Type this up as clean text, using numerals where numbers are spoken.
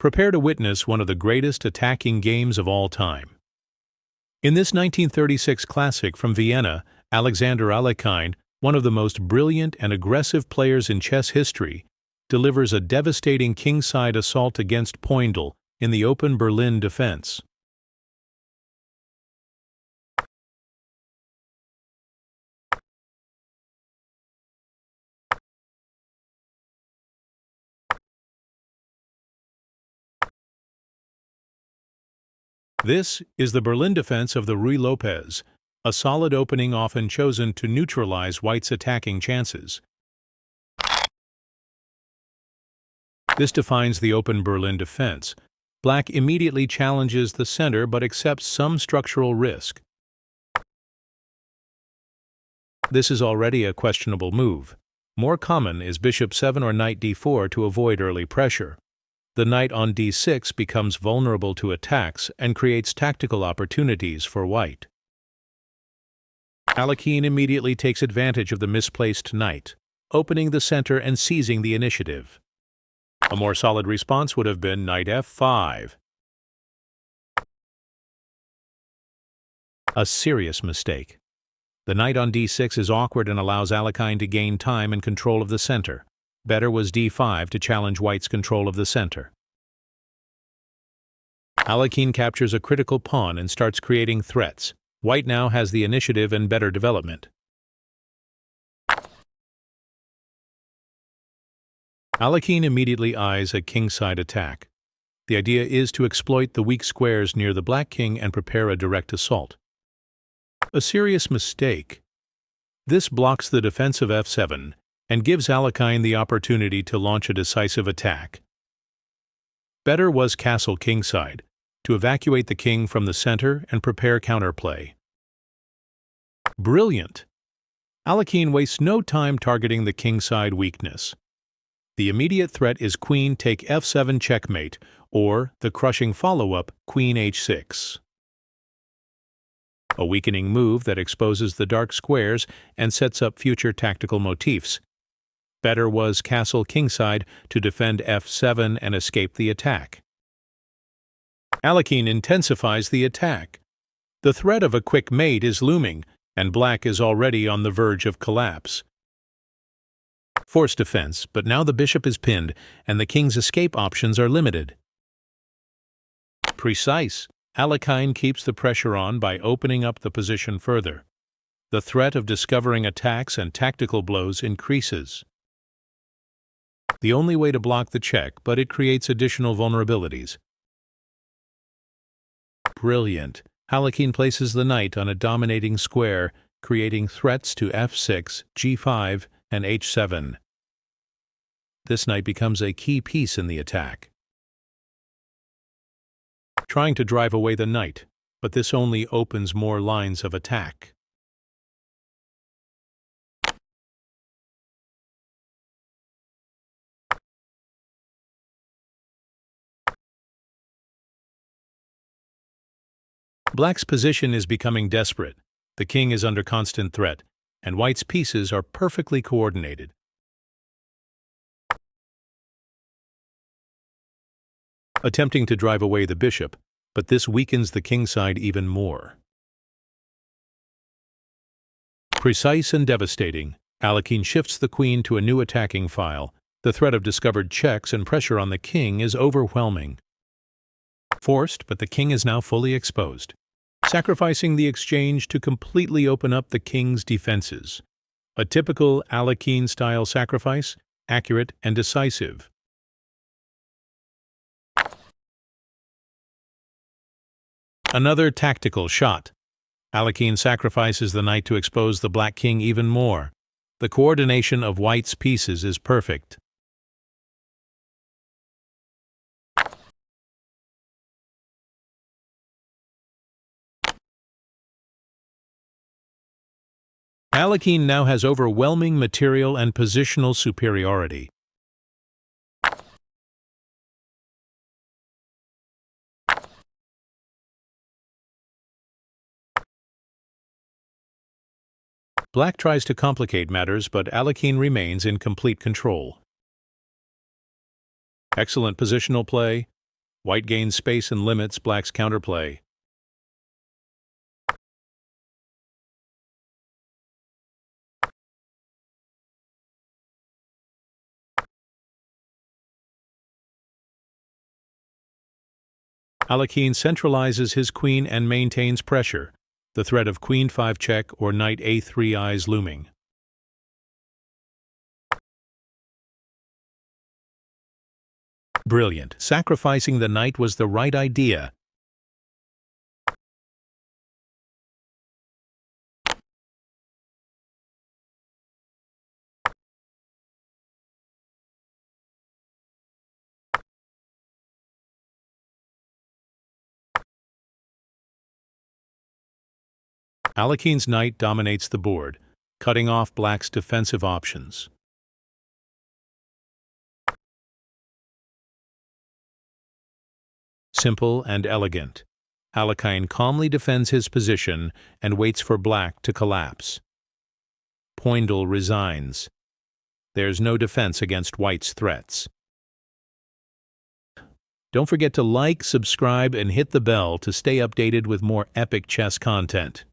Prepare to witness one of the greatest attacking games of all time. In this 1936 classic from Vienna, Alexander Alekhine, one of the most brilliant and aggressive players in chess history, delivers a devastating kingside assault against Poindle in the open Berlin defense. This is the Berlin defense of the Rue Lopez, a solid opening often chosen to neutralize White's attacking chances. This defines the open Berlin defense. Black immediately challenges the center but accepts some structural risk. This is already a questionable move. More common is bishop 7 or knight d4 to avoid early pressure. The knight on d6 becomes vulnerable to attacks and creates tactical opportunities for White. Alekhine immediately takes advantage of the misplaced knight, opening the center and seizing the initiative. A more solid response would have been knight f5. A serious mistake. The knight on d6 is awkward and allows Alekhine to gain time and control of the center. Better was d5 to challenge White's control of the center. Alekhine captures a critical pawn and starts creating threats. White now has the initiative and better development. Alekhine immediately eyes a kingside attack. The idea is to exploit the weak squares near the black king and prepare a direct assault. A serious mistake. This blocks the defense of f7 and gives Alekhine the opportunity to launch a decisive attack. Better was castle kingside, to evacuate the king from the center and prepare counterplay. Brilliant! Alekhine wastes no time targeting the kingside weakness. The immediate threat is queen take f7 checkmate, or the crushing follow-up queen h6. A weakening move that exposes the dark squares and sets up future tactical motifs. Better was castle kingside to defend f7 and escape the attack. Alekhine intensifies the attack. The threat of a quick mate is looming, and black is already on the verge of collapse. Forced defense, but now the bishop is pinned, and the king's escape options are limited. Precise. Alekhine keeps the pressure on by opening up the position further. The threat of discovering attacks and tactical blows increases. The only way to block the check, but it creates additional vulnerabilities. Brilliant. Alekhine places the knight on a dominating square, creating threats to f6, g5, and h7. This knight becomes a key piece in the attack. Trying to drive away the knight, but this only opens more lines of attack. Black's position is becoming desperate. The king is under constant threat, and White's pieces are perfectly coordinated. Attempting to drive away the bishop, but this weakens the kingside even more. Precise and devastating, Alekhine shifts the queen to a new attacking file. The threat of discovered checks and pressure on the king is overwhelming. Forced, but the king is now fully exposed, sacrificing the exchange to completely open up the king's defenses. A typical Alekhine-style sacrifice, accurate and decisive. Another tactical shot. Alekhine sacrifices the knight to expose the black king even more. The coordination of White's pieces is perfect. Alekhine now has overwhelming material and positional superiority. Black tries to complicate matters, but Alekhine remains in complete control. Excellent positional play. White gains space and limits black's counterplay. Alekhine centralizes his queen and maintains pressure, the threat of queen 5 check or knight a3 eyes looming. Brilliant. Sacrificing the knight was the right idea. Alekhine's knight dominates the board, cutting off black's defensive options. Simple and elegant. Alekhine calmly defends his position and waits for black to collapse. Poindle resigns. There's no defense against white's threats. Don't forget to like, subscribe, and hit the bell to stay updated with more epic chess content.